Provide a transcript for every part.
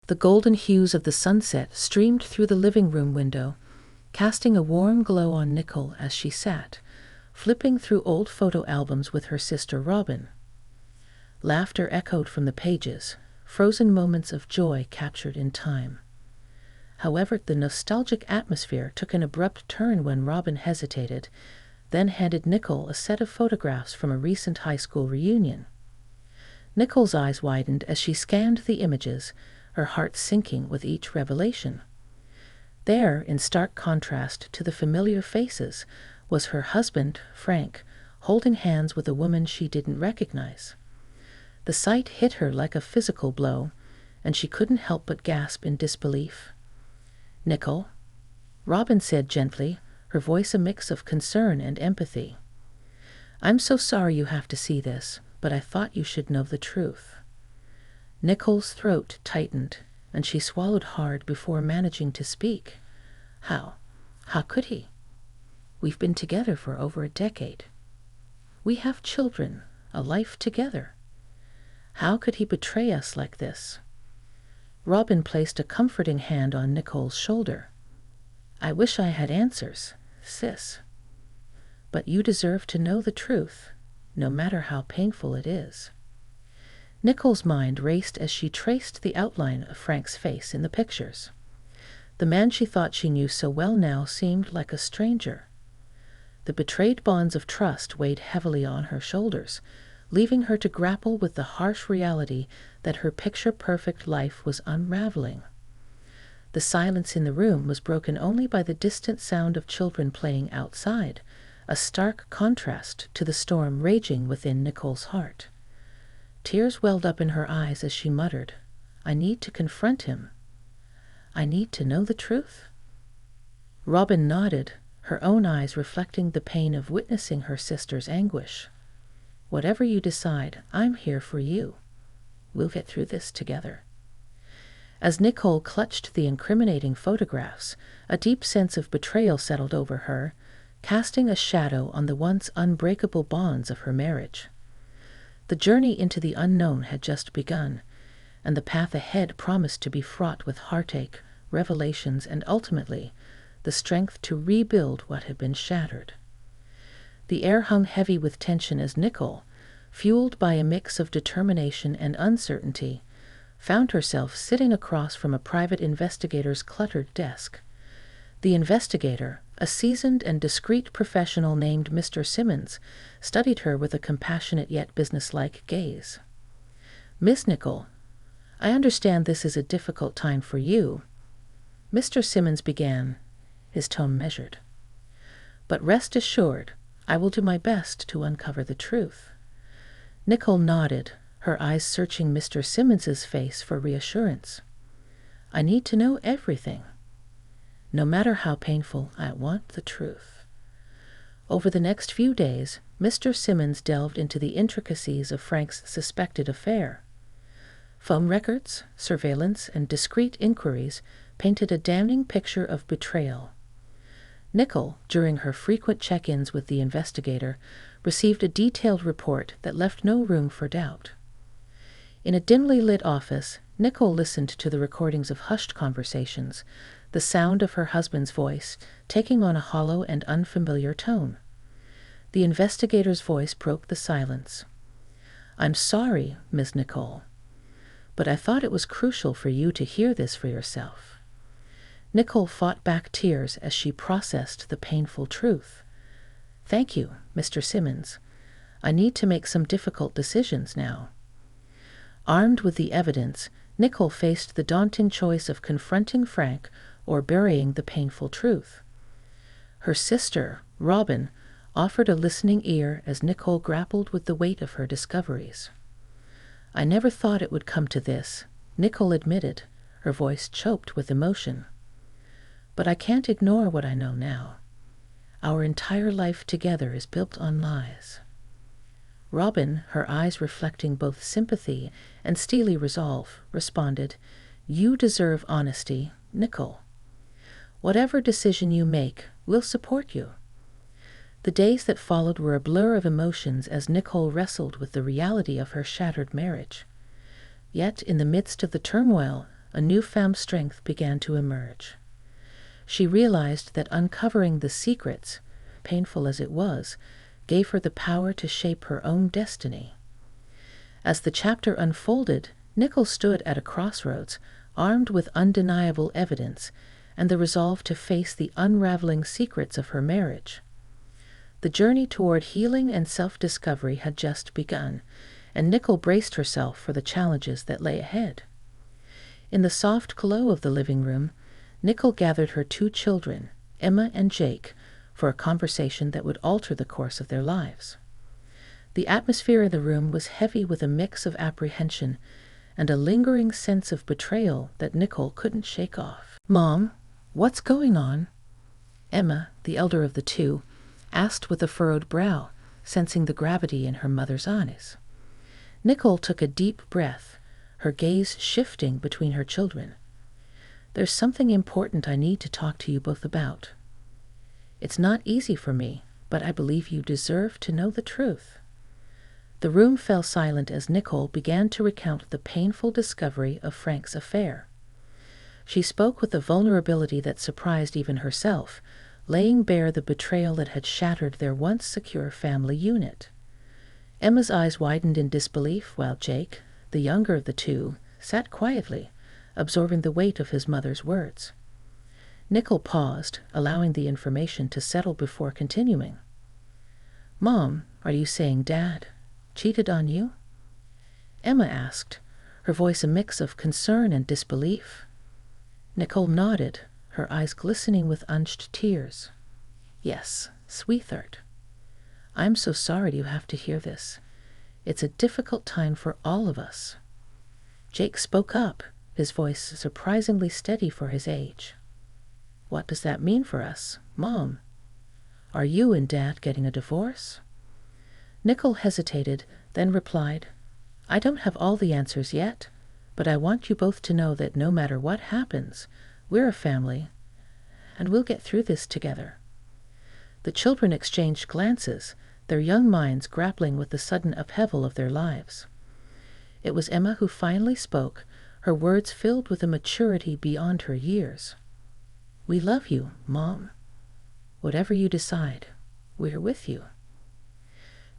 The golden hues of the sunset streamed through the living room window, casting a warm glow on Nicole as she sat, flipping through old photo albums with her sister Robin. Laughter echoed from the pages, frozen moments of joy captured in time. However, the nostalgic atmosphere took an abrupt turn when Robin hesitated, then handed Nicole a set of photographs from a recent high school reunion. Nicole's eyes widened as she scanned the images, her heart sinking with each revelation. There, in stark contrast to the familiar faces, was her husband, Frank, holding hands with a woman she didn't recognize. The sight hit her like a physical blow, and she couldn't help but gasp in disbelief. "Nicole," Robin said gently, her voice a mix of concern and empathy. "I'm so sorry you have to see this, but I thought you should know the truth." Nicole's throat tightened, and she swallowed hard before managing to speak. How could he? We've been together for over a decade. We have children, a life together. How could he betray us like this? Robin placed a comforting hand on Nicole's shoulder. "I wish I had answers, sis. But you deserve to know the truth, no matter how painful it is." Nicole's mind raced as she traced the outline of Frank's face in the pictures. The man she thought she knew so well now seemed like a stranger. The betrayed bonds of trust weighed heavily on her shoulders, leaving her to grapple with the harsh reality that her picture-perfect life was unraveling. The silence in the room was broken only by the distant sound of children playing outside, a stark contrast to the storm raging within Nicole's heart. Tears welled up in her eyes as she muttered, "I need to confront him. I need to know the truth." Robin nodded, her own eyes reflecting the pain of witnessing her sister's anguish. "Whatever you decide, I'm here for you. We'll get through this together." As Nicole clutched the incriminating photographs, a deep sense of betrayal settled over her, casting a shadow on the once unbreakable bonds of her marriage. The journey into the unknown had just begun, and the path ahead promised to be fraught with heartache, revelations, and ultimately, the strength to rebuild what had been shattered. The air hung heavy with tension as Nicole, fueled by a mix of determination and uncertainty, found herself sitting across from a private investigator's cluttered desk. The investigator, a seasoned and discreet professional named Mr. Simmons, studied her with a compassionate yet businesslike gaze. "Miss Nicole, I understand this is a difficult time for you," Mr. Simmons began, his tone measured. "But rest assured, I will do my best to uncover the truth." Nicole nodded, her eyes searching Mr. Simmons's face for reassurance. "I need to know everything. No matter how painful, I want the truth." Over the next few days, Mr. Simmons delved into the intricacies of Frank's suspected affair. Phone records, surveillance, and discreet inquiries painted a damning picture of betrayal. Nicole, during her frequent check-ins with the investigator, received a detailed report that left no room for doubt. In a dimly lit office, Nicole listened to the recordings of hushed conversations, the sound of her husband's voice taking on a hollow and unfamiliar tone. The investigator's voice broke the silence. "I'm sorry, Miss Nicole, but I thought it was crucial for you to hear this for yourself." Nicole fought back tears as she processed the painful truth. "Thank you, Mr. Simmons. I need to make some difficult decisions now." Armed with the evidence, Nicole faced the daunting choice of confronting Frank or burying the painful truth. Her sister, Robin, offered a listening ear as Nicole grappled with the weight of her discoveries. "I never thought it would come to this," Nicole admitted, her voice choked with emotion. "But I can't ignore what I know now. Our entire life together is built on lies." Robin, her eyes reflecting both sympathy and steely resolve, responded, "You deserve honesty, Nicole. Whatever decision you make, we'll support you." The days that followed were a blur of emotions as Nicole wrestled with the reality of her shattered marriage. Yet, in the midst of the turmoil, a newfound strength began to emerge. She realized that uncovering the secrets, painful as it was, gave her the power to shape her own destiny. As the chapter unfolded, Nickel stood at a crossroads, armed with undeniable evidence and the resolve to face the unraveling secrets of her marriage. The journey toward healing and self-discovery had just begun, and Nickel braced herself for the challenges that lay ahead. In the soft glow of the living room, Nickel gathered her 2 children, Emma and Jake, for a conversation that would alter the course of their lives. The atmosphere in the room was heavy with a mix of apprehension and a lingering sense of betrayal that Nickel couldn't shake off. "Mom, what's going on?" Emma, the elder of the 2, asked with a furrowed brow, sensing the gravity in her mother's eyes. Nickel took a deep breath, her gaze shifting between her children. "There's something important I need to talk to you both about. It's not easy for me, but I believe you deserve to know the truth." The room fell silent as Nicole began to recount the painful discovery of Frank's affair. She spoke with a vulnerability that surprised even herself, laying bare the betrayal that had shattered their once secure family unit. Emma's eyes widened in disbelief, while Jake, the younger of the 2, sat quietly, absorbing the weight of his mother's words. Nickel paused, allowing the information to settle before continuing. "Mom, are you saying Dad cheated on you?" Emma asked, her voice a mix of concern and disbelief. Nicole nodded, her eyes glistening with unshed tears. "Yes, sweetheart. I'm so sorry you have to hear this. It's a difficult time for all of us." Jake spoke up, his voice surprisingly steady for his age. "What does that mean for us, Mom? Are you and Dad getting a divorce?" Nickel hesitated, then replied, "I don't have all the answers yet, but I want you both to know that no matter what happens, we're a family, and we'll get through this together." The children exchanged glances, their young minds grappling with the sudden upheaval of their lives. It was Emma who finally spoke, her words filled with a maturity beyond her years. "We love you, Mom. Whatever you decide, we're with you."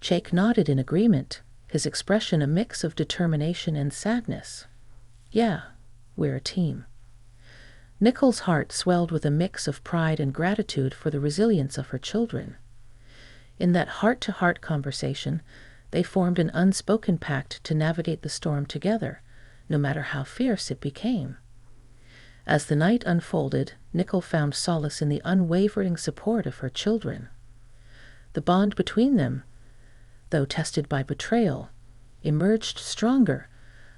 Jake nodded in agreement, his expression a mix of determination and sadness. "Yeah, we're a team." Nicole's heart swelled with a mix of pride and gratitude for the resilience of her children. In that heart-to-heart conversation, they formed an unspoken pact to navigate the storm together, no matter how fierce it became. As the night unfolded, Nicole found solace in the unwavering support of her children. The bond between them, though tested by betrayal, emerged stronger,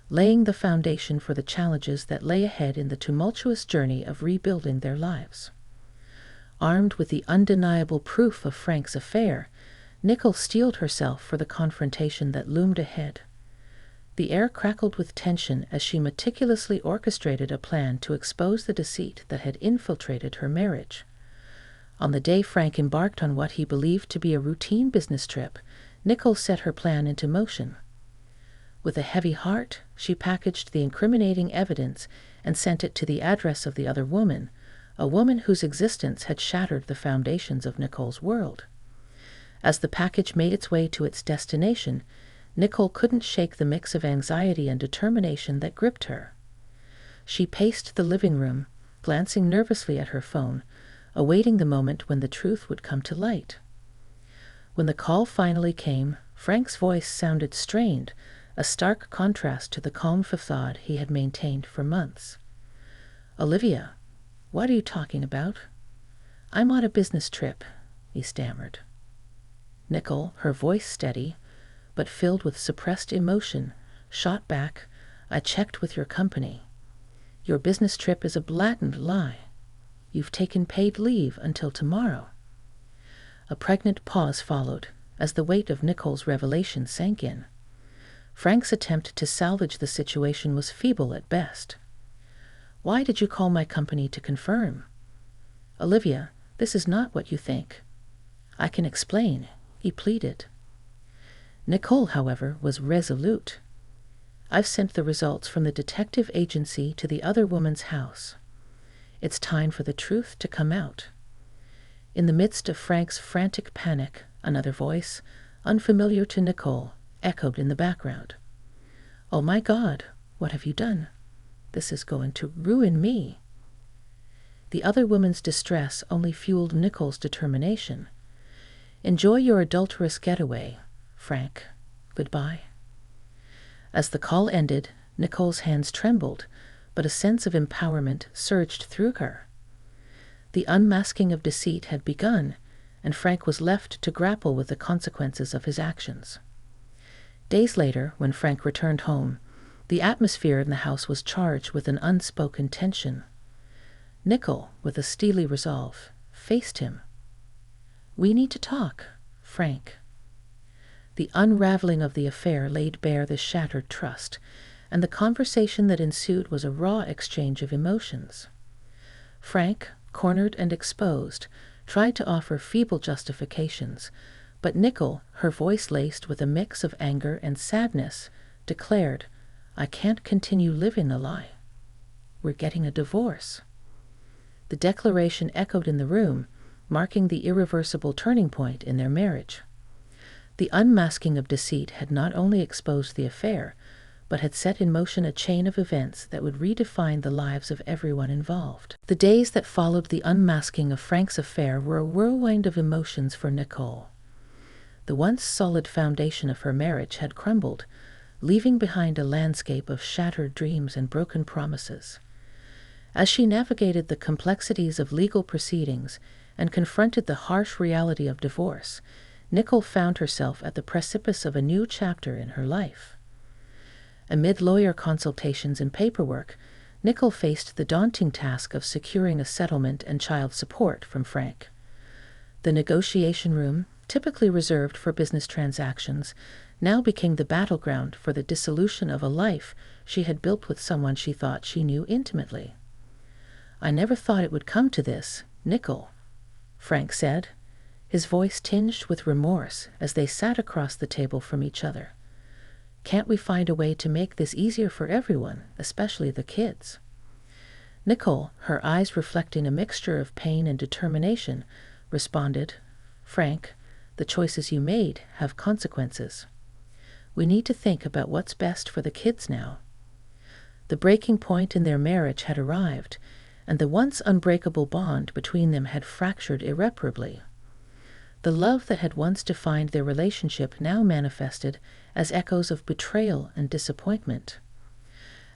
laying the foundation for the challenges that lay ahead in the tumultuous journey of rebuilding their lives. Armed with the undeniable proof of Frank's affair, Nicole steeled herself for the confrontation that loomed ahead. The air crackled with tension as she meticulously orchestrated a plan to expose the deceit that had infiltrated her marriage. On the day Frank embarked on what he believed to be a routine business trip, Nicole set her plan into motion. With a heavy heart, she packaged the incriminating evidence and sent it to the address of the other woman, a woman whose existence had shattered the foundations of Nicole's world. As the package made its way to its destination, Nicole couldn't shake the mix of anxiety and determination that gripped her. She paced the living room, glancing nervously at her phone, awaiting the moment when the truth would come to light. When the call finally came, Frank's voice sounded strained, a stark contrast to the calm facade he had maintained for months. "Olivia, what are you talking about?" "I'm on a business trip," he stammered. Nicole, her voice steady, but filled with suppressed emotion, shot back, "I checked with your company. Your business trip is a blatant lie. You've taken paid leave until tomorrow." A pregnant pause followed, as the weight of Nicole's revelation sank in. Frank's attempt to salvage the situation was feeble at best. "Why did you call my company to confirm?" "Olivia, this is not what you think. I can explain," he pleaded. Nicole, however, was resolute. I've sent the results from the detective agency to the other woman's house. It's time for the truth to come out." In the midst of Frank's frantic panic, another voice, unfamiliar to Nicole, echoed in the background. "Oh my God, what have you done? This is going to ruin me." The other woman's distress only fueled Nicole's determination. "Enjoy your adulterous getaway, Frank. Goodbye." As the call ended, Nicole's hands trembled, but a sense of empowerment surged through her. The unmasking of deceit had begun, and Frank was left to grapple with the consequences of his actions. Days later, when Frank returned home, the atmosphere in the house was charged with an unspoken tension. Nicole, with a steely resolve, faced him. "We need to talk, Frank." The unraveling of the affair laid bare the shattered trust, and the conversation that ensued was a raw exchange of emotions. Frank, cornered and exposed, tried to offer feeble justifications, but Nicole, her voice laced with a mix of anger and sadness, declared, "I can't continue living a lie. We're getting a divorce." The declaration echoed in the room, marking the irreversible turning point in their marriage. The unmasking of deceit had not only exposed the affair, but had set in motion a chain of events that would redefine the lives of everyone involved. The days that followed the unmasking of Frank's affair were a whirlwind of emotions for Nicole. The once solid foundation of her marriage had crumbled, leaving behind a landscape of shattered dreams and broken promises. As she navigated the complexities of legal proceedings and confronted the harsh reality of divorce, Nicole found herself at the precipice of a new chapter in her life. Amid lawyer consultations and paperwork, Nicole faced the daunting task of securing a settlement and child support from Frank. The negotiation room, typically reserved for business transactions, now became the battleground for the dissolution of a life she had built with someone she thought she knew intimately. "I never thought it would come to this, Nicole," Frank said, his voice tinged with remorse as they sat across the table from each other. "Can't we find a way to make this easier for everyone, especially the kids?" Nicole, her eyes reflecting a mixture of pain and determination, responded, "Frank, the choices you made have consequences. We need to think about what's best for the kids now." The breaking point in their marriage had arrived, and the once unbreakable bond between them had fractured irreparably. The love that had once defined their relationship now manifested as echoes of betrayal and disappointment.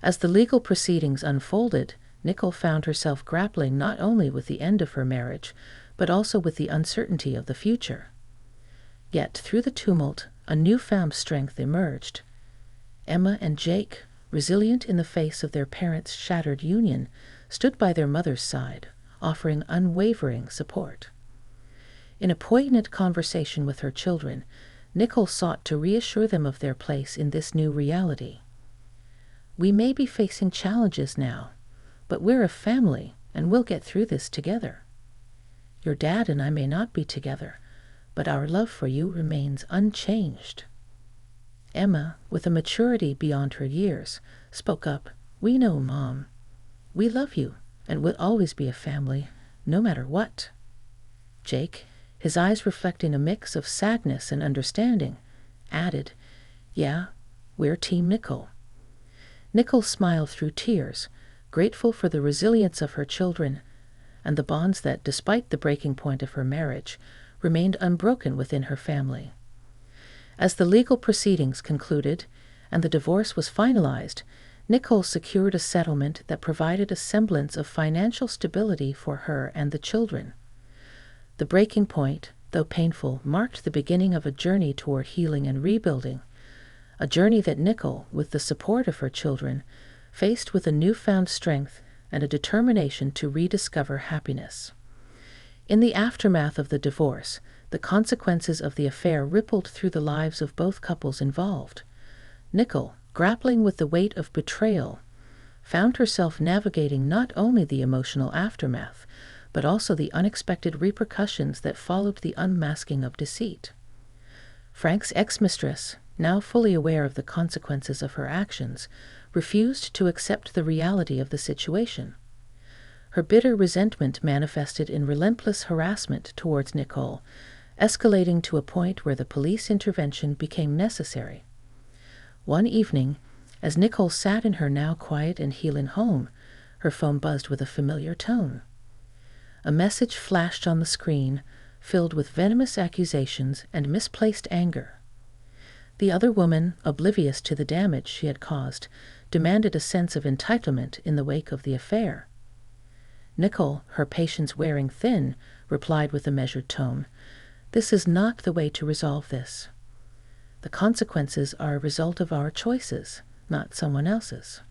As the legal proceedings unfolded, Nicole found herself grappling not only with the end of her marriage, but also with the uncertainty of the future. Yet through the tumult, a newfound strength emerged. Emma and Jake, resilient in the face of their parents' shattered union, stood by their mother's side, offering unwavering support. In a poignant conversation with her children, Nicole sought to reassure them of their place in this new reality. "We may be facing challenges now, but we're a family and we'll get through this together. Your dad and I may not be together, but our love for you remains unchanged." Emma, with a maturity beyond her years, spoke up, "We know, Mom. We love you and we'll always be a family, no matter what." Jake, his eyes reflecting a mix of sadness and understanding, added, "Yeah, we're Team Nicole." Nicole smiled through tears, grateful for the resilience of her children and the bonds that, despite the breaking point of her marriage, remained unbroken within her family. As the legal proceedings concluded and the divorce was finalized, Nicole secured a settlement that provided a semblance of financial stability for her and the children. The breaking point, though painful, marked the beginning of a journey toward healing and rebuilding, a journey that Nicole, with the support of her children, faced with a newfound strength and a determination to rediscover happiness. In the aftermath of the divorce, the consequences of the affair rippled through the lives of both couples involved. Nicole, grappling with the weight of betrayal, found herself navigating not only the emotional aftermath, but also the unexpected repercussions that followed the unmasking of deceit. Frank's ex-mistress, now fully aware of the consequences of her actions, refused to accept the reality of the situation. Her bitter resentment manifested in relentless harassment towards Nicole, escalating to a point where the police intervention became necessary. One evening, as Nicole sat in her now quiet and healing home, her phone buzzed with a familiar tone. A message flashed on the screen, filled with venomous accusations and misplaced anger. The other woman, oblivious to the damage she had caused, demanded a sense of entitlement in the wake of the affair. Nicole, her patience wearing thin, replied with a measured tone, "This is not the way to resolve this. The consequences are a result of our choices, not someone else's."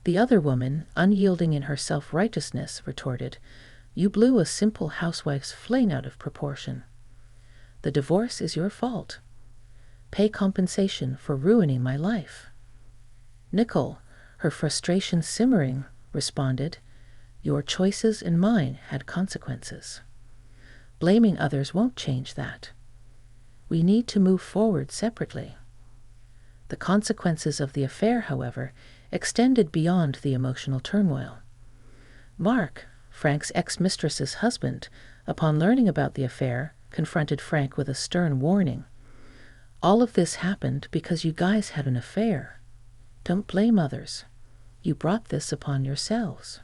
The other woman, unyielding in her self-righteousness, retorted, "You blew a simple housewife's fling out of proportion. The divorce is your fault. Pay compensation for ruining my life." Nicole, her frustration simmering, responded, "Your choices and mine had consequences. Blaming others won't change that. We need to move forward separately." The consequences of the affair, however, extended beyond the emotional turmoil. Mark, Frank's ex-mistress's husband, upon learning about the affair, confronted Frank with a stern warning. "All of this happened because you guys had an affair. Don't blame others. You brought this upon yourselves."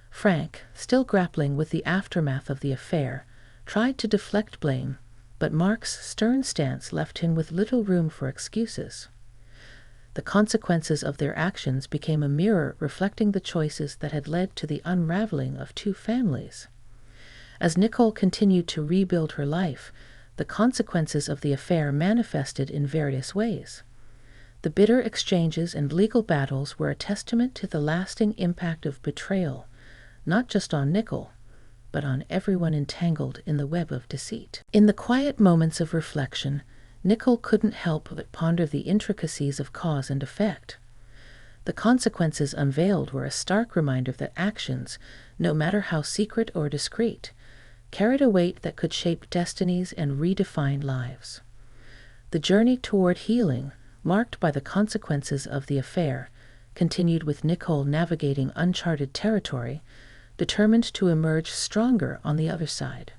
Frank, still grappling with the aftermath of the affair, tried to deflect blame, but Mark's stern stance left him with little room for excuses. The consequences of their actions became a mirror reflecting the choices that had led to the unraveling of two families. As Nicole continued to rebuild her life, the consequences of the affair manifested in various ways. The bitter exchanges and legal battles were a testament to the lasting impact of betrayal, not just on Nicole, but on everyone entangled in the web of deceit. In the quiet moments of reflection, Nicole couldn't help but ponder the intricacies of cause and effect. The consequences unveiled were a stark reminder that actions, no matter how secret or discreet, carried a weight that could shape destinies and redefine lives. The journey toward healing, marked by the consequences of the affair, continued with Nicole navigating uncharted territory, determined to emerge stronger on the other side.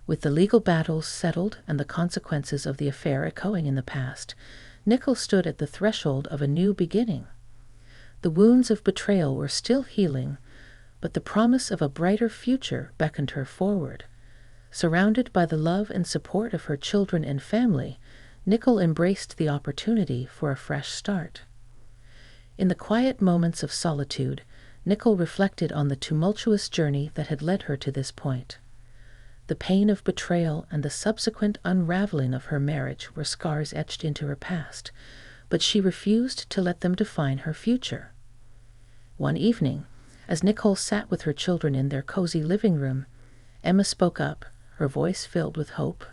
With the legal battles settled and the consequences of the affair echoing in the past, Nicole stood at the threshold of a new beginning. The wounds of betrayal were still healing, but the promise of a brighter future beckoned her forward. Surrounded by the love and support of her children and family, Nicole embraced the opportunity for a fresh start. In the quiet moments of solitude, Nicole reflected on the tumultuous journey that had led her to this point. The pain of betrayal and the subsequent unraveling of her marriage were scars etched into her past, but she refused to let them define her future. One evening, as Nicole sat with her children in their cozy living room, Emma spoke up, her voice filled with hope.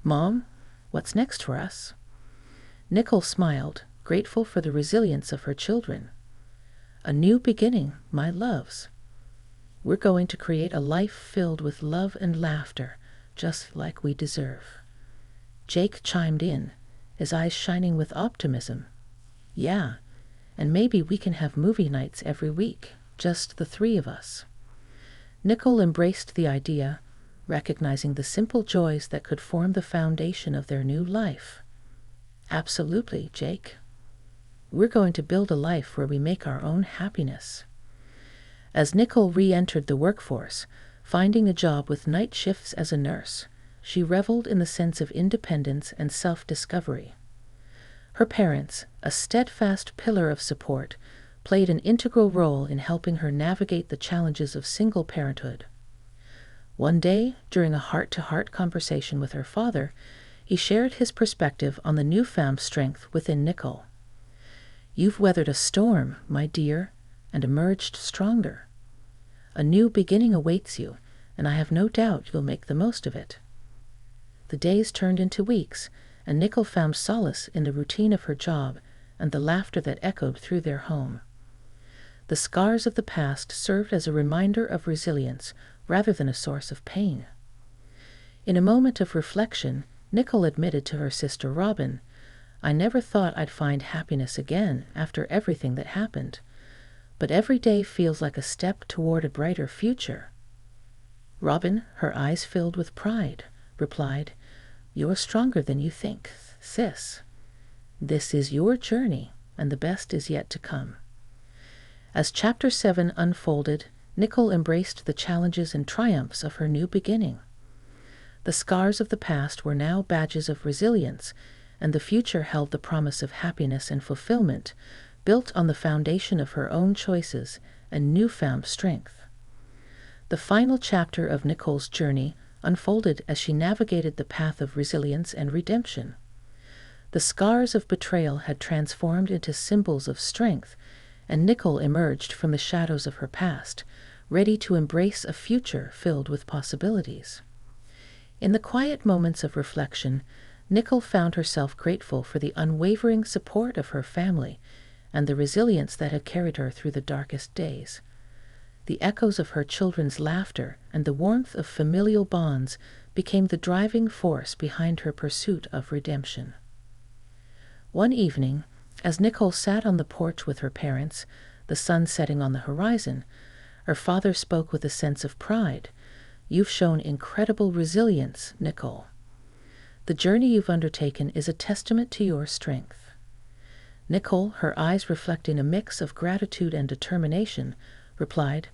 "Mom, what's next for us?" Nicole smiled, grateful for the resilience of her children. "A new beginning, my loves. We're going to create a life filled with love and laughter, just like we deserve." Jake chimed in, his eyes shining with optimism. "Yeah, and maybe we can have movie nights every week, just the three of us." Nicole embraced the idea, recognizing the simple joys that could form the foundation of their new life. "Absolutely, Jake. We're going to build a life where we make our own happiness." As Nicole re-entered the workforce, finding a job with night shifts as a nurse, she reveled in the sense of independence and self-discovery. Her parents, a steadfast pillar of support, played an integral role in helping her navigate the challenges of single parenthood. One day, during a heart-to-heart conversation with her father, he shared his perspective on the newfound strength within Nicole. "You've weathered a storm, my dear, and emerged stronger. A new beginning awaits you, and I have no doubt you'll make the most of it." The days turned into weeks, and Nicole found solace in the routine of her job and the laughter that echoed through their home. The scars of the past served as a reminder of resilience rather than a source of pain. In a moment of reflection, Nicole admitted to her sister Robin, "I never thought I'd find happiness again after everything that happened, but every day feels like a step toward a brighter future." Robin, her eyes filled with pride, replied, "You're stronger than you think, sis. This is your journey, and the best is yet to come." As Chapter 7 unfolded, Nicole embraced the challenges and triumphs of her new beginning. The scars of the past were now badges of resilience, and the future held the promise of happiness and fulfillment, built on the foundation of her own choices and newfound strength. The final chapter of Nicole's journey unfolded as she navigated the path of resilience and redemption. The scars of betrayal had transformed into symbols of strength, and Nicole emerged from the shadows of her past, ready to embrace a future filled with possibilities. In the quiet moments of reflection, Nicole found herself grateful for the unwavering support of her family and the resilience that had carried her through the darkest days. The echoes of her children's laughter and the warmth of familial bonds became the driving force behind her pursuit of redemption. One evening, as Nicole sat on the porch with her parents, the sun setting on the horizon, her father spoke with a sense of pride. "You've shown incredible resilience, Nicole. The journey you've undertaken is a testament to your strength." Nicole, her eyes reflecting a mix of gratitude and determination, replied,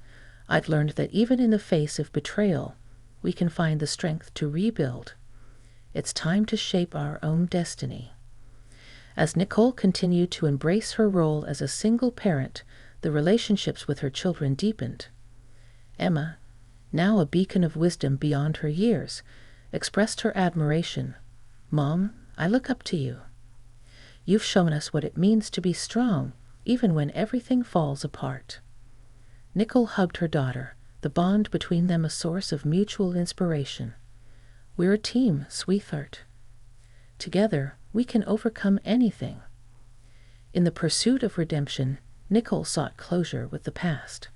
"I've learned that even in the face of betrayal, we can find the strength to rebuild. It's time to shape our own destiny." As Nicole continued to embrace her role as a single parent, the relationships with her children deepened. Emma, now a beacon of wisdom beyond her years, expressed her admiration. "Mom, I look up to you. You've shown us what it means to be strong, even when everything falls apart." Nicole hugged her daughter, the bond between them a source of mutual inspiration. "We're a team, sweetheart. Together, we can overcome anything." In the pursuit of redemption, Nicole sought closure with the past.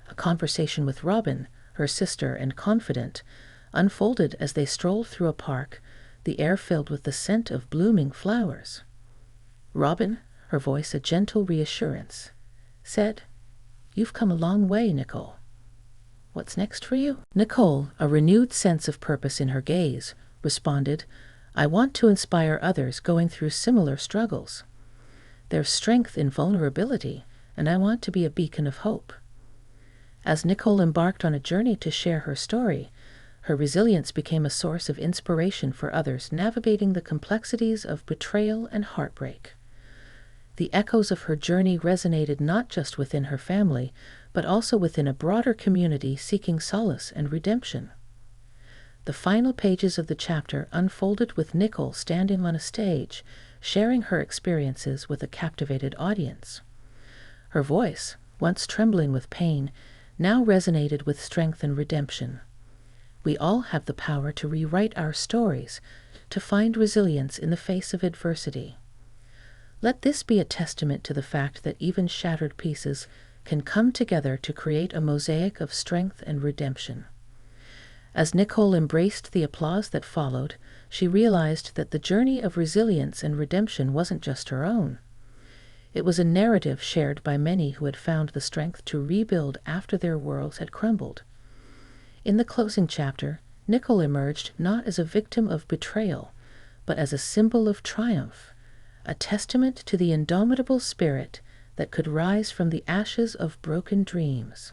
A conversation with Robin, her sister and confidant, unfolded as they strolled through a park, the air filled with the scent of blooming flowers. Robin, her voice a gentle reassurance, said, "You've come a long way, Nicole. What's next for you?" Nicole, a renewed sense of purpose in her gaze, responded, "I want to inspire others going through similar struggles. There's strength in vulnerability, and I want to be a beacon of hope." As Nicole embarked on a journey to share her story, her resilience became a source of inspiration for others navigating the complexities of betrayal and heartbreak. The echoes of her journey resonated not just within her family, but also within a broader community seeking solace and redemption. The final pages of the chapter unfolded with Nicole standing on a stage, sharing her experiences with a captivated audience. Her voice, once trembling with pain, now resonated with strength and redemption. We all have the power to rewrite our stories, to find resilience in the face of adversity. Let this be a testament to the fact that even shattered pieces can come together to create a mosaic of strength and redemption. As Nicole embraced the applause that followed, she realized that the journey of resilience and redemption wasn't just her own. It was a narrative shared by many who had found the strength to rebuild after their worlds had crumbled. In the closing chapter, Nicole emerged not as a victim of betrayal, but as a symbol of triumph, a testament to the indomitable spirit that could rise from the ashes of broken dreams.